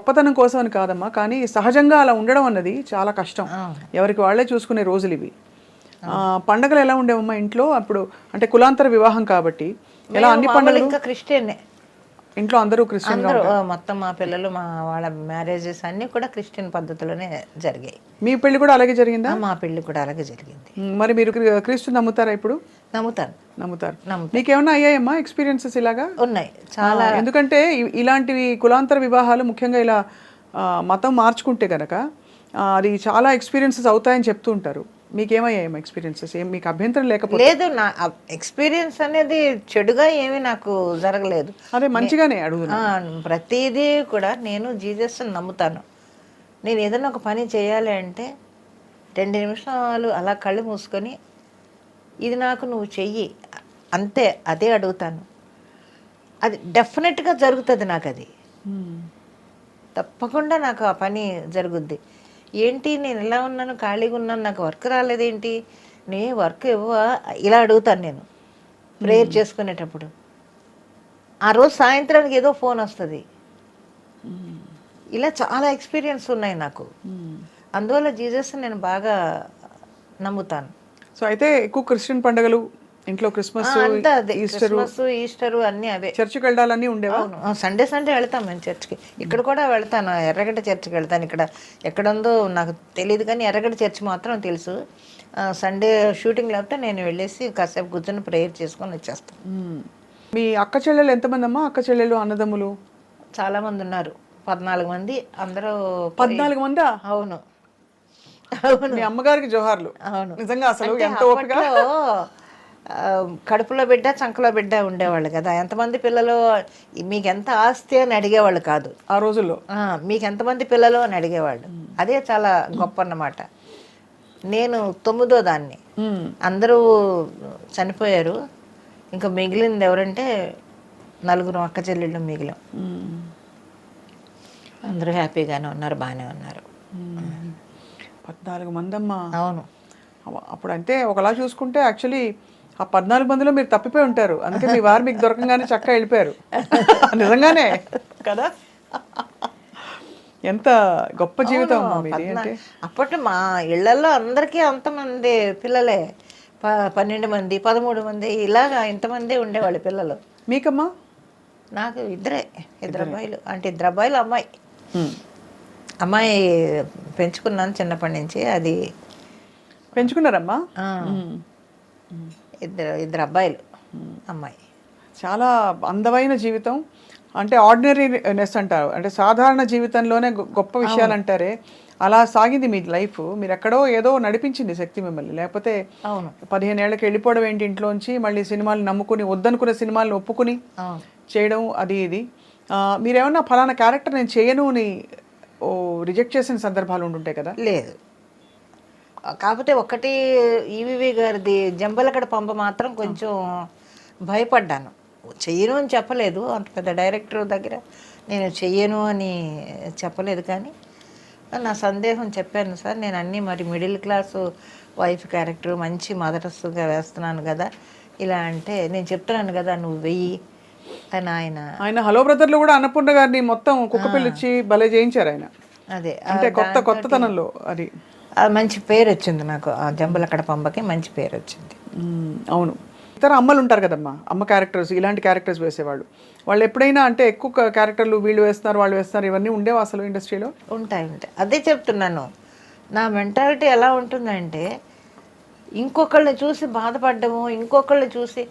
గొప్పతనం కోసం అని కాదమ్మా, కానీ సహజంగా అలా ఉండడం అన్నది చాలా కష్టం. ఎవరికి వాళ్ళే చూసుకునే రోజులు ఇవి. పండగలు ఎలా ఉండేవమ్మా ఇంట్లో అప్పుడు? అంటే కులాంతర వివాహం కాబట్టి ఎలా అన్ని పండుగలు? ఇంకా క్రిస్టియన్ ఇంట్లో అందరూ క్రిస్టియన్ గా అందరూ ఉంటారు? మొత్తం మా పిల్లలు మా వాళ్ళ మ్యారేజెస్ అన్నీ కూడా క్రిస్టియన్ పద్ధతిలోనే జరిగాయి. మీ పెళ్లి కూడా అలాగే జరిగిందా? మా పెళ్లి కూడా అలాగే జరిగింది. మరి మీరు క్రీస్తు నమ్ముతారా ఇప్పుడు? నమ్ముతాను. నమ్ముతారు. మీకేమన్నా అయ్యాయమ్మా ఎక్స్పీరియన్సెస్ ఇలాగా? ఉన్నాయి చాలా. ఎందుకంటే ఇలాంటివి కులాంతర వివాహాలు ముఖ్యంగా ఇలా మతం మార్చుకుంటే కనుక అది చాలా ఎక్స్పీరియన్సెస్ అవుతాయని చెప్తూ ఉంటారు. మీకేమయ్యాయమ్మా ఎక్స్పీరియన్సెస్? ఏం మీకు అభ్యంతరం లేకపోతే? లేదు, నా ఎక్స్పీరియన్స్ అనేది చెడుగా ఏమీ నాకు జరగలేదు. అదే మంచిగానే అడుగుతున్నా. ప్రతిదీ కూడా నేను జీసస్ నమ్ముతాను. నేను ఏదైనా ఒక పని చేయాలి అంటే 2 నిమిషాలు అలా కళ్ళు మూసుకొని ఇది నాకు నువ్వు చెయ్యి అంతే, అదే అడుగుతాను. అది డెఫినెట్గా జరుగుతుంది నాకు. అది తప్పకుండా నాకు ఆ పని జరుగుద్ది. ఏంటి నేను ఇలా ఉన్నాను, ఖాళీగా ఉన్నాను, నాకు వర్క్ రాలేదేంటి, నే వర్క్ ఇవ్వవా, ఇలా అడుగుతాను నేను ప్రేయర్ చేసుకునేటప్పుడు. ఆ రోజు సాయంత్రానికి ఏదో ఫోన్ వస్తుంది. ఇలా చాలా ఎక్స్పీరియన్స్ ఉన్నాయి నాకు. అందువల్ల జీసస్ నేను బాగా నమ్ముతాను. సో అయితే ఎక్కువ క్రిస్టియన్ పండుగలు ఇంట్లో క్రిస్మస్, ఈస్టరు అన్నీ అవే. చర్చికి వెళ్ళాలని ఉండేవా? సండే వెళ్తాం మేము చర్చ్కి. ఇక్కడ కూడా వెళ్తాను, ఎర్రగడ్డ చర్చికి వెళ్తాను. ఇక్కడ ఎక్కడుందో నాకు తెలియదు కానీ ఎర్రగడ్డ చర్చి మాత్రం తెలుసు. సండే షూటింగ్ లేకపోతే నేను వెళ్ళేసి కాసేపు కూర్చొని ప్రేయర్ చేసుకొని వచ్చేస్తాను. మీ అక్క చెల్లెలు ఎంతమంది అమ్మా? అక్క చెల్లెలు అన్నదమ్ములు చాలా మంది ఉన్నారు, 14 మంది. అందరూ 14 మందా? అవును. మీ అమ్మగారికి జోహార్లు. అవును, నిజంగా అసలు ఎంత ఓపిక. కడుపులో బిడ్డ చంకలో బిడ్డ ఉండేవాళ్ళు కదా. ఎంతమంది పిల్లలు, మీకు ఎంత ఆస్తి అని అడిగేవాళ్ళు కాదు ఆ రోజుల్లో. మీకు ఎంతమంది పిల్లలు అని అడిగేవాళ్ళు. అదే చాలా గొప్ప అన్నమాట. నేను 9వ దాన్ని. అందరూ చనిపోయారు. ఇంకా మిగిలింది ఎవరంటే 4 అక్క చెల్లెళ్ళు మిగిలాం. అందరూ హ్యాపీగానే ఉన్నారు, బాగానే ఉన్నారు. 14 మంది అమ్మా. అవును. అప్పుడు అంటే ఒకలా చూసుకుంటే యాక్చువల్లీ ఆ 14 మందిలో మీరు తప్పిపోయి ఉంటారు. అందుకే మీ వారు మీకు దొరకంగానే చక్కగా వెళ్ళిపోయారు. నిజంగానే కదా. ఎంత గొప్ప జీవితం అమ్మా మీది. అంటే అప్పట్లో మా ఇళ్లలో అందరికీ అంతమంది పిల్లలే, 12 మంది 13 మంది ఇలాగా ఇంతమంది ఉండేవాళ్ళు పిల్లలు. మీకమ్మా? నాకు ఇద్దరు అబ్బాయిలు. అంటే 2 అబ్బాయిలు, అమ్మాయి. అమ్మాయి పెంచుకున్నాను చిన్నప్పటి నుంచి. అది పెంచుకున్నారమ్మా? ఇద్దరు అబ్బాయిలు, అమ్మాయి. చాలా అందమైన జీవితం. అంటే ఆర్డినరీనెస్ అంటారు, అంటే సాధారణ జీవితంలోనే గొప్ప విషయాలు అంటారే, అలా సాగింది మీ లైఫ్. మీరు ఎక్కడో ఏదో నడిపించింది శక్తి మిమ్మల్ని. లేకపోతే 15 ఏళ్ళకి వెళ్ళిపోవడం ఏంటి ఇంట్లోంచి, మళ్ళీ సినిమాలు నమ్ముకుని వద్దనుకున్న సినిమాలను ఒప్పుకుని చేయడం అది ఇది. మీరేమన్నా ఫలానా క్యారెక్టర్ నేను చేయను అని రిజెక్ట్ చేసిన సందర్భాలు ఉంటుంటాయి కదా? లేదు. కాకపోతే ఒకటి ఈవీవి గారిది జంబలకడ పంప మాత్రం కొంచెం భయపడ్డాను. చెయ్యను అని చెప్పలేదు, అంత పెద్ద డైరెక్టర్ దగ్గర నేను చెయ్యను అని చెప్పలేదు. కానీ నా సందేహం చెప్పాను, సార్ నేను అన్నీ మరి మిడిల్ క్లాసు వైఫ్ క్యారెక్టర్ మంచి మదరస్గా వేస్తున్నాను కదా, ఇలా అంటే నేను చెప్తున్నాను కదా నువ్వు వెయ్యి అని. ఆయన హలో బ్రదర్లో కూడా అన్నపూర్ణ గారిని మొత్తం కుక్క పిల్ల ఇచ్చి భలే చేయించారు ఆయన. అదే అంటే కొత్తతనంలో అది మంచి పేరు వచ్చింది నాకు. ఆ జంబలకడ పంపకి మంచి పేరు వచ్చింది. అవును. ఇతర అమ్మలు ఉంటారు కదమ్మా, అమ్మ క్యారెక్టర్స్, ఇలాంటి క్యారెక్టర్స్ వేసేవాళ్ళు. వాళ్ళు ఎప్పుడైనా అంటే ఎక్కువ క్యారెక్టర్లు వీళ్ళు వేస్తున్నారు వాళ్ళు వేస్తున్నారు ఇవన్నీ ఉండేవా అసలు ఇండస్ట్రీలో? ఉంటాయి. అదే చెప్తున్నాను. నా మెంటాలిటీ ఎలా ఉంటుందంటే ఇంకొకళ్ళని చూసి బాధపడ్డము, ఇంకొకళ్ళని చూసి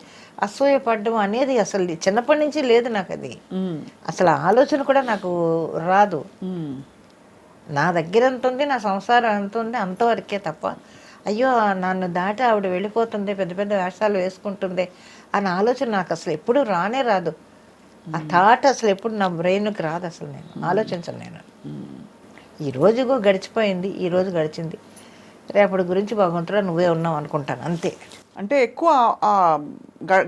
అసూయపడ్డము అనేది అసలు చిన్నప్పటి నుంచి లేదు నాకు. అది అసలు ఆలోచన కూడా నాకు రాదు. నా దగ్గర ఎంత ఉంది, నా సంసారం ఎంత ఉంది, అంతవరకే తప్ప అయ్యో నన్ను దాటి ఆవిడ వెళ్ళిపోతుంది, పెద్ద పెద్ద వేషాలు వేసుకుంటుంది అన్న ఆలోచన నాకు అసలు ఎప్పుడు రానే రాదు. ఆ థాట్ అసలు ఎప్పుడు నా బ్రెయిన్కి రాదు. అసలు నేను ఆలోచించను. నేను ఈరోజు గడిచిపోయింది, ఈరోజు గడిచింది, రేపటి గురించి బాగుంటారా నువ్వే ఉన్నావు అనుకుంటాను అంతే. అంటే ఎక్కువ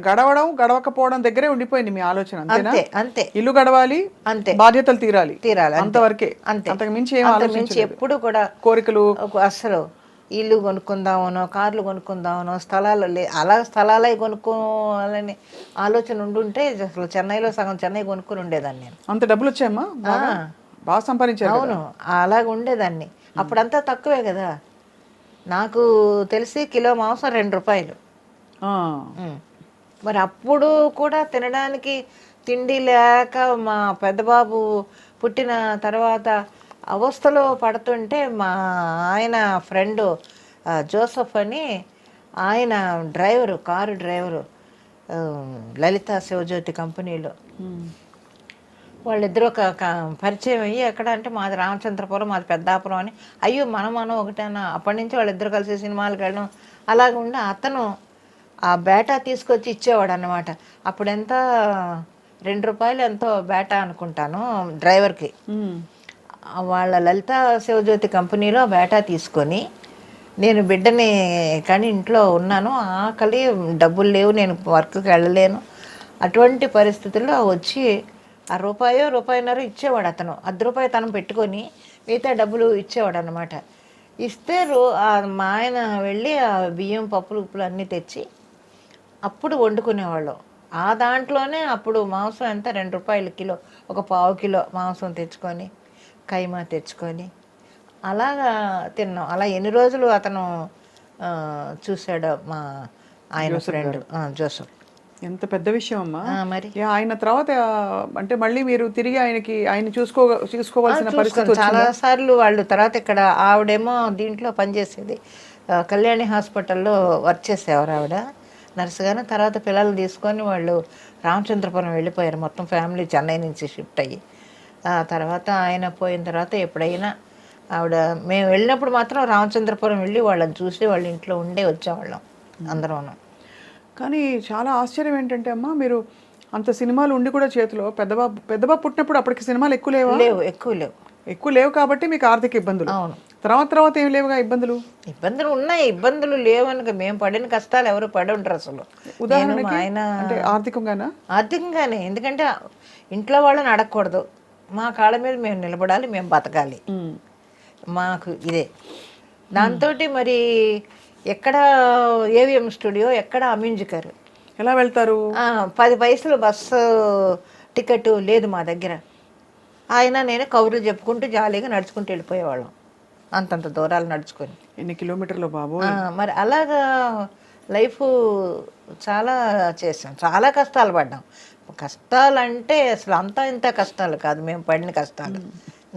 గడవడం గడవకపోవడం దగ్గరే ఉండిపోయింది మీ ఆలోచన. అంతే అంతే. ఇల్లు గడవాలి, అంతే, బాధ్యతలు తీరాలి, అంతవరకే. అంతే. అంతకు మించి ఏం ఆలోచించలేదు. ఎప్పుడు కూడా కోరికలు అసలు ఇల్లు కొనుక్కుందామనో, కార్లు కొనుక్కుందామనో, స్థలాలు అలా స్థలాలే కొనుక్కోవాలని ఆలోచన ఉండుంటే అసలు చెన్నైలో సగం చెన్నై కొనుక్కుని ఉండేదాన్ని నేను. అంత డబ్బులు వచ్చాయమ్మా? బాగా సంపాదించారు కదా. అవును, అలాగ ఉండేదాన్ని. అప్పుడంతా తక్కువే కదా, నాకు తెలిసి కిలో మాంసం 2 రూపాయలు. ఆ, ఉమ్. మరి అప్పుడు కూడా తినడానికి తిండి లేక మా పెద్ద బాబు పుట్టిన తర్వాత అవస్థలో పడుతుంటే మా ఆయన ఫ్రెండు జోసఫ్ అని, ఆయన డ్రైవరు, కారు డ్రైవరు, ఆ, లలిత శివజ్యోతి కంపెనీలో. ఉమ్, వాళ్ళిద్దరూ పరిచయం అయ్యి, ఎక్కడ అంటే మాది రామచంద్రపురం, మాది పెద్దాపురం అని. అయ్యో మనం ఒకటేనా. అప్పటి నుంచి వాళ్ళిద్దరు కలిసి సినిమాలకు వెళ్ళడం అలాగ ఉండి, అతను ఆ బేటా తీసుకొచ్చి ఇచ్చేవాడు అన్నమాట. అప్పుడెంత, 2 రూపాయలు ఎంతో బేటా అనుకుంటాను డ్రైవర్కి. ఉమ్. వాళ్ళ లలిత శివజ్యోతి కంపెనీలో బేటా తీసుకొని, నేను బిడ్డని కానీ ఇంట్లో ఉన్నాను, ఆకలి, డబ్బులు లేవు, నేను వర్క్కి వెళ్ళలేను. అటువంటి పరిస్థితుల్లో వచ్చి ఆ రూపాయన్నర ఇచ్చేవాడు అతను. ₹1 తను పెట్టుకొని మిగతా డబ్బులు ఇచ్చేవాడు అనమాట. ఇస్తే మా ఆయన వెళ్ళి ఆ బియ్యం, పప్పులు, ఉప్పులు అన్నీ తెచ్చి అప్పుడు వండుకునేవాళ్ళం. ఆ దాంట్లోనే అప్పుడు మాంసం ఎంత, ₹2 కిలో, ఒక ½ కిలో మాంసం తెచ్చుకొని, కైమా తెచ్చుకొని అలాగా తిన్నాం. అలా ఎన్ని రోజులు అతను చూశాడో మా ఆయన ఫ్రెండ్ జోసఫ్. ఎంత పెద్ద విషయం అమ్మా. మరి ఆయన తర్వాత అంటే మళ్ళీ మీరు తిరిగి ఆయన చూసుకోవాల్సిన పరిస్థితి చాలా వచ్చిందా? సార్లు వాళ్ళు తర్వాత ఇక్కడ ఆవిడేమో దీంట్లో పనిచేసేది, కళ్యాణి హాస్పిటల్లో వర్క్ చేసేవారు ఆవిడ నర్సుగాను. తర్వాత పిల్లల్ని తీసుకొని వాళ్ళు రామచంద్రపురం వెళ్ళిపోయారు, మొత్తం ఫ్యామిలీ చెన్నై నుంచి షిఫ్ట్ అయ్యి. ఆ తర్వాత ఆయన పోయిన తర్వాత ఎప్పుడైనా ఆవిడ, మేము వెళ్ళినప్పుడు మాత్రం రామచంద్రపురం వెళ్ళి వాళ్ళని చూసి వాళ్ళ ఇంట్లో ఉండే వచ్చేవాళ్ళం అందరం. కానీ చాలా ఆశ్చర్యం ఏంటంటే అమ్మా, మీరు అంత సినిమాలు ఉండి కూడా చేతిలో పెద్దబాబు పుట్టినప్పుడు అప్పటికి సినిమాలు ఎక్కువ లేవా? ఎక్కువ లేవు కాబట్టి మీకు ఆర్థిక ఇబ్బందులు. అవును. తర్వాత ఏం లేవుగా ఇబ్బందులు? ఇబ్బందులు ఉన్నాయి, ఇబ్బందులు లేవనుక మేము పడిన కష్టాలు ఎవరు పడి ఉంటారు అసలు. ఉదాహరణకి ఆయన అంటే ఆర్థికంగానే, ఎందుకంటే ఇంట్లో వాళ్ళని అడగకూడదు, మా కాళ్ళ మీద మేము నిలబడాలి, మేము బతకాలి, మాకు ఇదే. దాంతో మరి ఎక్కడ ఏవిఎం స్టూడియో, ఎక్కడ అమ్యూజికర్, ఎలా వెళ్తారు? 10 పైసలు బస్సు టికెట్ లేదు మా దగ్గర. ఆయన నేను కబుర్లు చెప్పుకుంటూ జాలీగా నడుచుకుంటూ వెళ్ళిపోయేవాళ్ళం, అంతంత దూరాలు నడుచుకొని. ఎన్ని కిలోమీటర్లు బాబు! మరి అలాగా లైఫ్ చాలా చేసాం, చాలా కష్టాలు పడ్డాం. కష్టాలంటే అసలు అంతా ఇంత కష్టాలు కాదు, మేము పడిన కష్టాలు.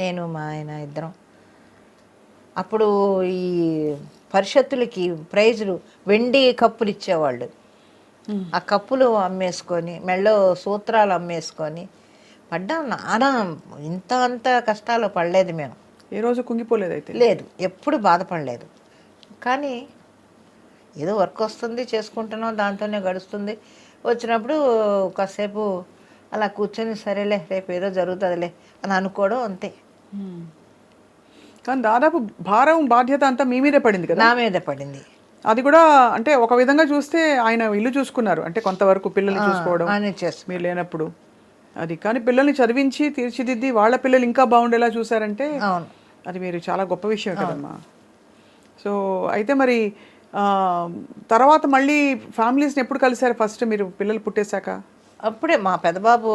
నేను మా ఆయన ఇద్దరం. అప్పుడు ఈ పరిషత్తులకి ప్రైజులు, వెండి కప్పులు ఇచ్చేవాళ్ళు. ఆ కప్పులు అమ్మేసుకొని, మెళ్ళో సూత్రాలు అమ్మేసుకొని పడ్డాం. నానా అంత కష్టాలు పడలేదు మేము. ఏ రోజు కుంగిపోలేదు అయితే? లేదు, ఎప్పుడు బాధపడలేదు. కానీ ఏదో వర్క్ వస్తుంది, చేసుకుంటున్నాం, దాంతోనే గడుస్తుంది. వచ్చినప్పుడు కాసేపు అలా కూర్చొని సరేలే రేపు ఏదో జరుగుతుందిలే అని అనుకోవడం, అంతే. కానీ దాదాపు భారం, బాధ్యత అంతా మీ మీదే పడింది కదా? నా మీదే పడింది. అది కూడా అంటే ఒక విధంగా చూస్తే ఆయన ఇల్లు చూసుకున్నారు, అంటే కొంతవరకు పిల్లల్ని చూసుకోవడం మీరు లేనప్పుడు అది. కానీ పిల్లల్ని చదివించి తీర్చిదిద్ది వాళ్ళ పిల్లలు ఇంకా బాగుండేలా చూసారంటే అది మీరు చాలా గొప్ప విషయం కదమ్మా. సో అయితే మరి తర్వాత మళ్ళీ ఫ్యామిలీస్ని ఎప్పుడు కలిసారు ఫస్ట్ మీరు పిల్లలు పుట్టేశాక? అప్పుడే మా పెద్దబాబు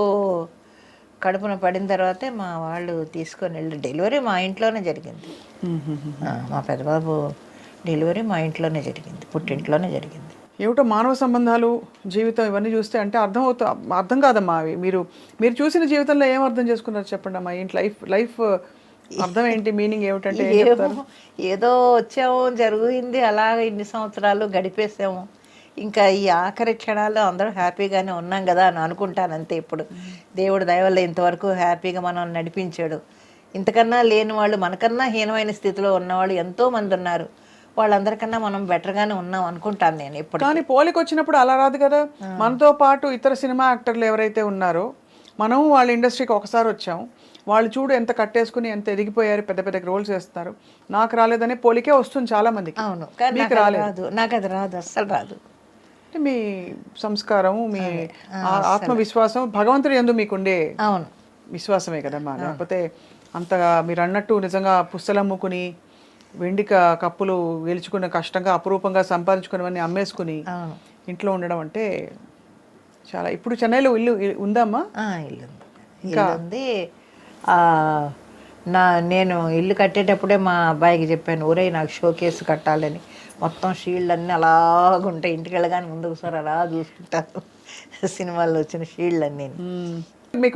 కడుపున పడిన తర్వాతే మా వాళ్ళు తీసుకొని వెళ్ళి, డెలివరీ మా ఇంట్లోనే జరిగింది. మా పెద్దబాబు డెలివరీ మా ఇంట్లోనే జరిగింది, పుట్టింట్లోనే జరిగింది. ఏమిటో మానవ సంబంధాలు, జీవితం ఇవన్నీ చూస్తే అంటే అర్థం కాదమ్మా అవి. మీరు చూసిన జీవితంలో ఏం అర్థం చేసుకున్నారు చెప్పండి అమ్మా. ఏంటి లైఫ్ అర్థం ఏంటి, మీనింగ్ ఏమిటంటే? ఏదో వచ్చాము, జరిగింది, అలాగ ఇన్ని సంవత్సరాలు గడిపేసాము. ఇంకా ఈ ఆఖరి క్షణాల్లో అందరూ హ్యాపీగానే ఉన్నాం కదా అని అనుకుంటాను అంతే. ఇప్పుడు దేవుడు దయ వల్ల ఇంతవరకు హ్యాపీగా మనం నడిపించాడు. ఇంతకన్నా లేని వాళ్ళు, మనకన్నా హీనమైన స్థితిలో ఉన్నవాళ్ళు ఎంతోమంది ఉన్నారు. వాళ్ళందరికన్నా మనం బెటర్గానే ఉన్నాం అనుకుంటాను నేను ఇప్పుడు. కానీ పోలికి వచ్చినప్పుడు అలా రాదు కదా. మనతో పాటు ఇతర సినిమా యాక్టర్లు ఎవరైతే ఉన్నారో, మనం వాళ్ళ ఇండస్ట్రీకి ఒకసారి వచ్చాం, వాళ్ళు చూడు ఎంత కట్టేసుకుని ఎంత ఎదిగిపోయారు, పెద్ద పెద్ద రోల్స్ చేస్తున్నారు. నాకు రాలేదనే పోలికే వస్తుంది చాలా మందికి. అవును, కానీ నాకు రాలేదు, నాకు అది రాదు, అస్సలు రాదు. అంటే మీ సంస్కారం, మీ ఆత్మవిశ్వాసం, భగవంతుడి యందు మీకుండే విశ్వాసమే కదమ్మా. లేకపోతే అంతగా మీరు అన్నట్టు నిజంగా పుస్తలమ్ముకుని వెండి కప్పులు గెలుచుకున్న, కష్టంగా అపురూపంగా సంపాదించుకున్నవన్నీ అమ్మేసుకుని ఇంట్లో ఉండడం అంటే చాలా. ఇప్పుడు చెన్నైలో ఇల్లు ఉందమ్మా? ఇల్లు ఉంది. నేను ఇల్లు కట్టేటప్పుడే మా అబ్బాయికి చెప్పాను, ఒరేయ్ నాకు షోకేస్ కట్టాలని. మొత్తం షీల్డ్ అన్నీ అలాగుంటాయి, ఇంటికి వెళ్ళగానే ముందుకు సార్ అలా చూసుకుంటాను సినిమాల్లో వచ్చిన షీల్డ్ అన్నీ. మీకు